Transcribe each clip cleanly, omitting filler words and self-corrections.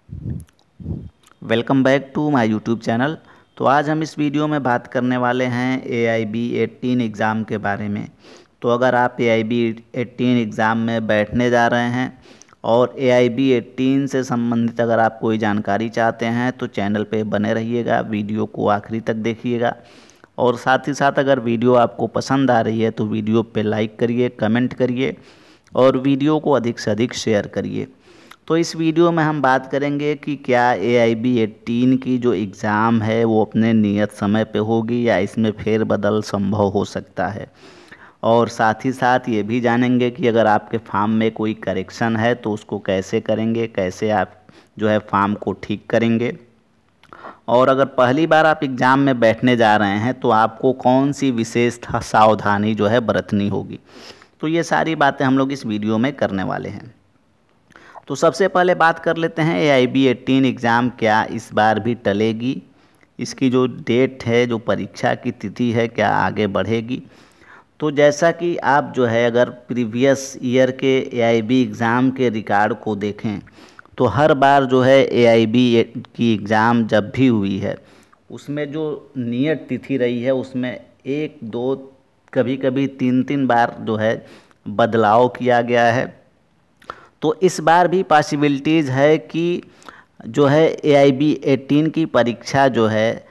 Welcome back to my YouTube channel. तो आज हम इस वीडियो में बात करने वाले हैं AIB 18 एग्ज़ाम के बारे में। तो अगर आप AIB 18 एग्ज़ाम में बैठने जा रहे हैं और AIB 18 से संबंधित अगर आप कोई जानकारी चाहते हैं तो चैनल पे बने रहिएगा, वीडियो को आखिरी तक देखिएगा। और साथ ही साथ अगर वीडियो आपको पसंद आ रही है तो वीडियो पे लाइक करिए, कमेंट करिए और वीडियो को अधिक से अधिक शेयर करिए। तो इस वीडियो में हम बात करेंगे कि क्या AIB 18 की जो एग्ज़ाम है वो अपने नियत समय पे होगी या इसमें फेरबदल संभव हो सकता है। और साथ ही साथ ये भी जानेंगे कि अगर आपके फॉर्म में कोई करेक्शन है तो उसको कैसे करेंगे, कैसे आप जो है फॉर्म को ठीक करेंगे। और अगर पहली बार आप एग्ज़ाम में बैठने जा रहे हैं तो आपको कौन सी विशेष सावधानी जो है बरतनी होगी। तो ये सारी बातें हम लोग इस वीडियो में करने वाले हैं। तो सबसे पहले बात कर लेते हैं AIB 18 एग्ज़ाम क्या इस बार भी टलेगी, इसकी जो डेट है, जो परीक्षा की तिथि है, क्या आगे बढ़ेगी। तो जैसा कि आप जो है अगर प्रीवियस ईयर के AIB एग्ज़ाम के रिकॉर्ड को देखें तो हर बार जो है AIB की एग्ज़ाम जब भी हुई है उसमें जो नियत तिथि रही है उसमें 1, 2 कभी कभी 3 बार जो है बदलाव किया गया है। तो इस बार भी पॉसिबिलिटीज़ है कि जो है AIB 18 की परीक्षा जो है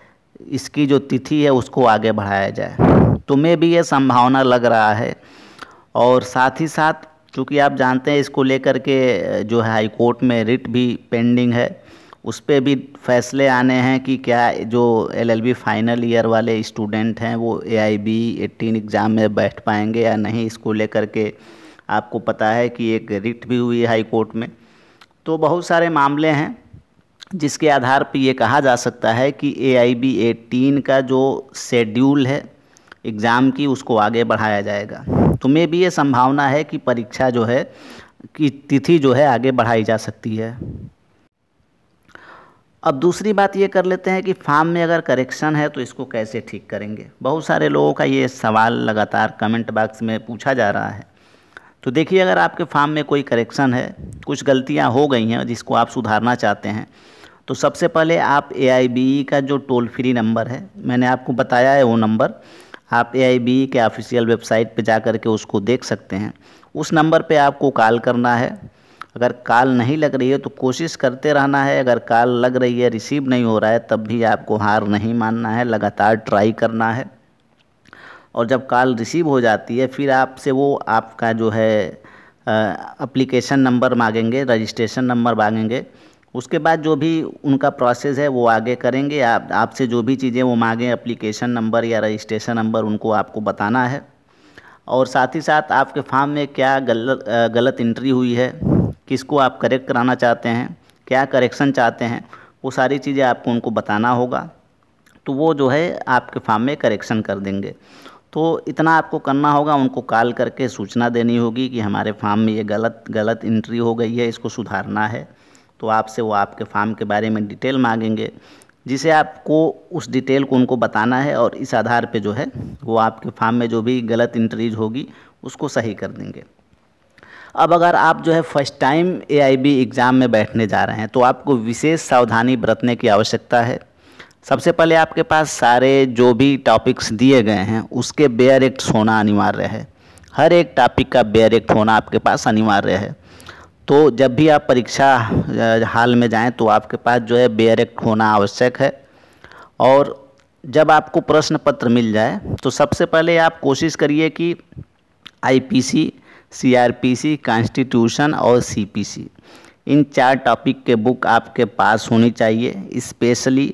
इसकी जो तिथि है उसको आगे बढ़ाया जाए। तो मैं भी ये संभावना लग रहा है। और साथ ही साथ चूँकि आप जानते हैं इसको लेकर के जो है हाई कोर्ट में रिट भी पेंडिंग है, उस पर भी फैसले आने हैं कि क्या जो LLB फाइनल ईयर वाले स्टूडेंट हैं वो AIB 18 एग्ज़ाम में बैठ पाएंगे या नहीं। इसको लेकर के आपको पता है कि एक रिट भी हुई है हाई कोर्ट में। तो बहुत सारे मामले हैं जिसके आधार पर ये कहा जा सकता है कि AIB 18 का जो शेड्यूल है एग्ज़ाम की उसको आगे बढ़ाया जाएगा। तो में भी ये संभावना है कि परीक्षा जो है कि तिथि जो है आगे बढ़ाई जा सकती है। अब दूसरी बात ये कर लेते हैं कि फॉर्म में अगर करेक्शन है तो इसको कैसे ठीक करेंगे। बहुत सारे लोगों का ये सवाल लगातार कमेंट बॉक्स में पूछा जा रहा है। तो देखिए, अगर आपके फॉर्म में कोई करेक्शन है, कुछ गलतियां हो गई हैं जिसको आप सुधारना चाहते हैं, तो सबसे पहले आप AIB का जो टोल फ्री नंबर है, मैंने आपको बताया है वो नंबर, आप AIB के ऑफिशियल वेबसाइट पे जा कर के उसको देख सकते हैं। उस नंबर पे आपको कॉल करना है। अगर कॉल नहीं लग रही है तो कोशिश करते रहना है। अगर कॉल लग रही है, रिसीव नहीं हो रहा है, तब भी आपको हार नहीं मानना है, लगातार ट्राई करना है। और जब कॉल रिसीव हो जाती है फिर आपसे वो आपका जो है एप्लीकेशन नंबर मांगेंगे, रजिस्ट्रेशन नंबर मांगेंगे। उसके बाद जो भी उनका प्रोसेस है वो आगे करेंगे। आपसे जो भी चीज़ें वो मांगें, एप्लीकेशन नंबर या रजिस्ट्रेशन नंबर, उनको आपको बताना है। और साथ ही साथ आपके फॉर्म में क्या गलत एंट्री हुई है, किसको आप करेक्ट कराना चाहते हैं, क्या करेक्शन चाहते हैं, वो सारी चीज़ें आपको उनको बताना होगा। तो वो जो है आपके फॉर्म में करेक्शन कर देंगे। तो इतना आपको करना होगा, उनको कॉल करके सूचना देनी होगी कि हमारे फॉर्म में ये गलत एंट्री हो गई है, इसको सुधारना है। तो आपसे वो आपके फॉर्म के बारे में डिटेल मांगेंगे, जिसे आपको उस डिटेल को उनको बताना है और इस आधार पे जो है वो आपके फॉर्म में जो भी गलत एंट्रीज होगी उसको सही कर देंगे। अब अगर आप जो है फर्स्ट टाइम AIB एग्ज़ाम में बैठने जा रहे हैं तो आपको विशेष सावधानी बरतने की आवश्यकता है। सबसे पहले आपके पास सारे जो भी टॉपिक्स दिए गए हैं उसके बेयर एक्ट्स होना अनिवार्य है। हर एक टॉपिक का बेयर एक्ट होना आपके पास अनिवार्य है। तो जब भी आप परीक्षा हाल में जाएं तो आपके पास जो है बेयर एक्ट होना आवश्यक है। और जब आपको प्रश्न पत्र मिल जाए तो सबसे पहले आप कोशिश करिए कि IPC, CRPC, कॉन्स्टिट्यूशन और CPC, इन 4 टॉपिक के बुक आपके पास होनी चाहिए स्पेशली।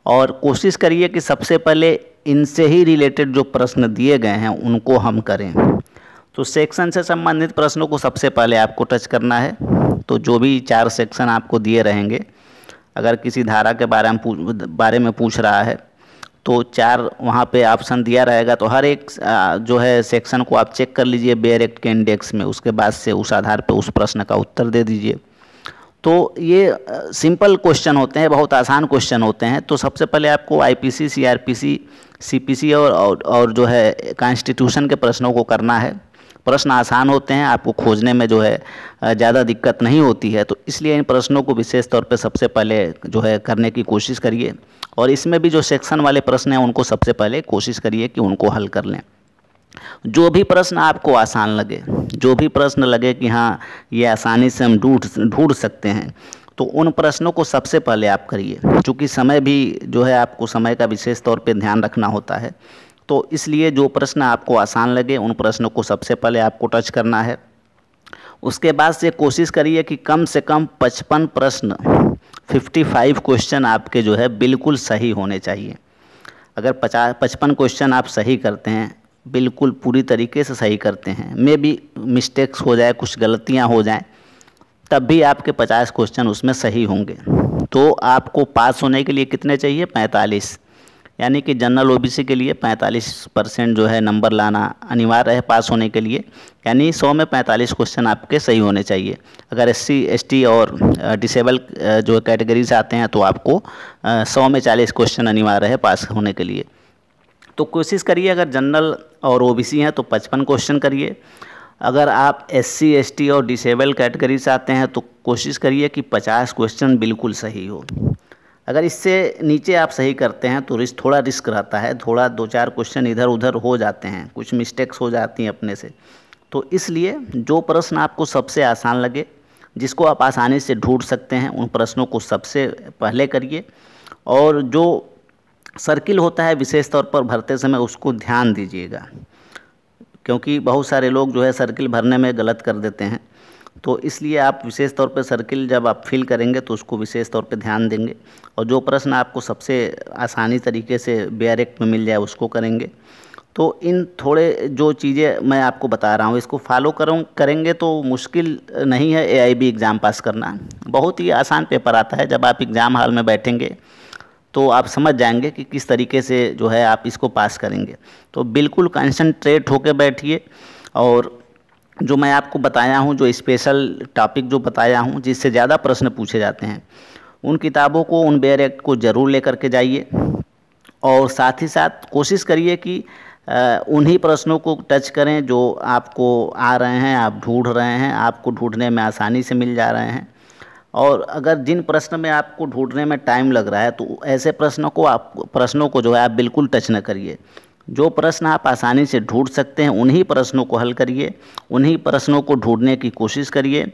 और कोशिश करिए कि सबसे पहले इनसे ही रिलेटेड जो प्रश्न दिए गए हैं उनको हम करें। तो सेक्शन से संबंधित प्रश्नों को सबसे पहले आपको टच करना है। तो जो भी 4 सेक्शन आपको दिए रहेंगे, अगर किसी धारा के बारे में पूछ रहा है तो 4 वहाँ पे ऑप्शन दिया रहेगा। तो हर एक जो है सेक्शन को आप चेक कर लीजिए बेयर एक्ट के इंडेक्स में, उसके बाद से उस आधार पे उस प्रश्न का उत्तर दे दीजिए। तो ये सिंपल क्वेश्चन होते हैं, बहुत आसान क्वेश्चन होते हैं। तो सबसे पहले आपको IPC, CRPC, CPC और जो है कॉन्स्टिट्यूशन के प्रश्नों को करना है। प्रश्न आसान होते हैं, आपको खोजने में जो है ज़्यादा दिक्कत नहीं होती है। तो इसलिए इन प्रश्नों को विशेष तौर पे सबसे पहले जो है करने की कोशिश करिए, और इसमें भी जो सेक्शन वाले प्रश्न हैं उनको सबसे पहले कोशिश करिए कि उनको हल कर लें। जो भी प्रश्न आपको आसान लगे, जो भी प्रश्न लगे कि हाँ ये आसानी से हम ढूंढ सकते हैं, तो उन प्रश्नों को सबसे पहले आप करिए। क्योंकि समय भी जो है, आपको समय का विशेष तौर पे ध्यान रखना होता है। तो इसलिए जो प्रश्न आपको आसान लगे उन प्रश्नों को सबसे पहले आपको टच करना है। उसके बाद से कोशिश करिए कि कम से कम 55 प्रश्न 55 क्वेश्चन आपके जो है बिल्कुल सही होने चाहिए। अगर 55 क्वेश्चन आप सही करते हैं, बिल्कुल पूरी तरीके से सही करते हैं, में भी मिस्टेक्स हो जाए, कुछ गलतियां हो जाएं, तब भी आपके 50 क्वेश्चन उसमें सही होंगे। तो आपको पास होने के लिए कितने चाहिए? 45, यानी कि जनरल ओबीसी के लिए 45% जो है नंबर लाना अनिवार्य है पास होने के लिए। यानी 100 में 45 क्वेश्चन आपके सही होने चाहिए। अगर SC ST और डिसेबल जो कैटेगरीज आते हैं तो आपको 100 में 40 क्वेश्चन अनिवार्य है पास होने के लिए। तो कोशिश करिए, अगर जनरल और ओबीसी हैं तो 55 क्वेश्चन करिए। अगर आप SC ST और डिसेबल कैटेगरी से आते हैं तो कोशिश करिए कि 50 क्वेश्चन बिल्कुल सही हो। अगर इससे नीचे आप सही करते हैं तो थोड़ा रिस्क रहता है, थोड़ा 2-4 क्वेश्चन इधर उधर हो जाते हैं, कुछ मिस्टेक्स हो जाती हैं अपने से। तो इसलिए जो प्रश्न आपको सबसे आसान लगे, जिसको आप आसानी से ढूंढ सकते हैं, उन प्रश्नों को सबसे पहले करिए। और जो सर्किल होता है विशेष तौर पर भरते समय उसको ध्यान दीजिएगा, क्योंकि बहुत सारे लोग जो है सर्किल भरने में गलत कर देते हैं। तो इसलिए आप विशेष तौर पे सर्किल जब आप फिल करेंगे तो उसको विशेष तौर पे ध्यान देंगे, और जो प्रश्न आपको सबसे आसानी तरीके से डायरेक्ट में मिल जाए उसको करेंगे। तो इन थोड़े जो चीज़ें मैं आपको बता रहा हूँ इसको फॉलो करेंगे तो मुश्किल नहीं है AIB एग्ज़ाम पास करना। बहुत ही आसान पेपर आता है। जब आप एग्ज़ाम हॉल में बैठेंगे तो आप समझ जाएंगे कि किस तरीके से जो है आप इसको पास करेंगे। तो बिल्कुल कंसंट्रेट होकर बैठिए, और जो मैं आपको बताया हूँ, जो स्पेशल टॉपिक जो बताया हूँ जिससे ज़्यादा प्रश्न पूछे जाते हैं, उन किताबों को, उन डायरेक्ट को ज़रूर लेकर के जाइए। और साथ ही साथ कोशिश करिए कि उन्हीं प्रश्नों को टच करें जो आपको आ रहे हैं, आप ढूंढ रहे हैं, आपको ढूंढने में आसानी से मिल जा रहे हैं। और अगर जिन प्रश्न में आपको ढूंढने में टाइम लग रहा है तो ऐसे प्रश्नों को जो है आप बिल्कुल टच न करिए। जो प्रश्न आप आसानी से ढूंढ सकते हैं उन्हीं प्रश्नों को हल करिए, उन्हीं प्रश्नों को ढूंढने की कोशिश करिए।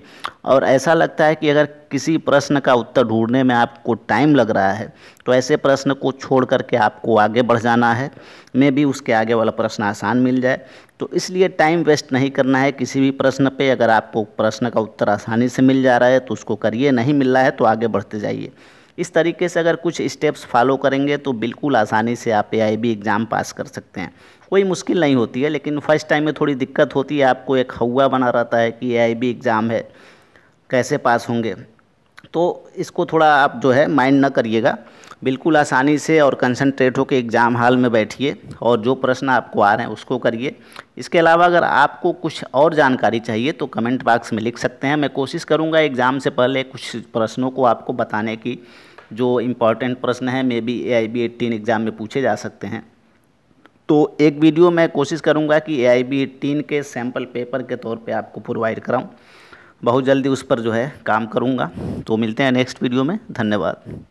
और ऐसा लगता है कि अगर किसी प्रश्न का उत्तर ढूंढने में आपको टाइम लग रहा है तो ऐसे प्रश्न को छोड़ करके आपको आगे बढ़ जाना है, में भी उसके आगे वाला प्रश्न आसान मिल जाए। तो इसलिए टाइम वेस्ट नहीं करना है किसी भी प्रश्न पे। अगर आपको प्रश्न का उत्तर आसानी से मिल जा रहा है तो उसको करिए, नहीं मिल रहा है तो आगे बढ़ते जाइए। इस तरीके से अगर कुछ स्टेप्स फॉलो करेंगे तो बिल्कुल आसानी से आप AIB एग्ज़ाम पास कर सकते हैं। कोई मुश्किल नहीं होती है, लेकिन फर्स्ट टाइम में थोड़ी दिक्कत होती है। आपको एक हौवा बना रहता है कि AIB एग्ज़ाम है, कैसे पास होंगे। तो इसको थोड़ा आप जो है माइंड न करिएगा, बिल्कुल आसानी से और कंसंट्रेट होकर एग्ज़ाम हॉल में बैठिए और जो प्रश्न आपको आ रहे हैं उसको करिए। इसके अलावा अगर आपको कुछ और जानकारी चाहिए तो कमेंट बॉक्स में लिख सकते हैं। मैं कोशिश करूंगा एग्ज़ाम से पहले कुछ प्रश्नों को आपको बताने की, जो इम्पोर्टेंट प्रश्न है मे बी AIB 18 एग्ज़ाम में पूछे जा सकते हैं। तो एक वीडियो मैं कोशिश करूंगा कि AIB 18 के सैम्पल पेपर के तौर पे आपको प्रोवाइड कराऊं। बहुत जल्दी उस पर जो है काम करूंगा। तो मिलते हैं नेक्स्ट वीडियो में। धन्यवाद।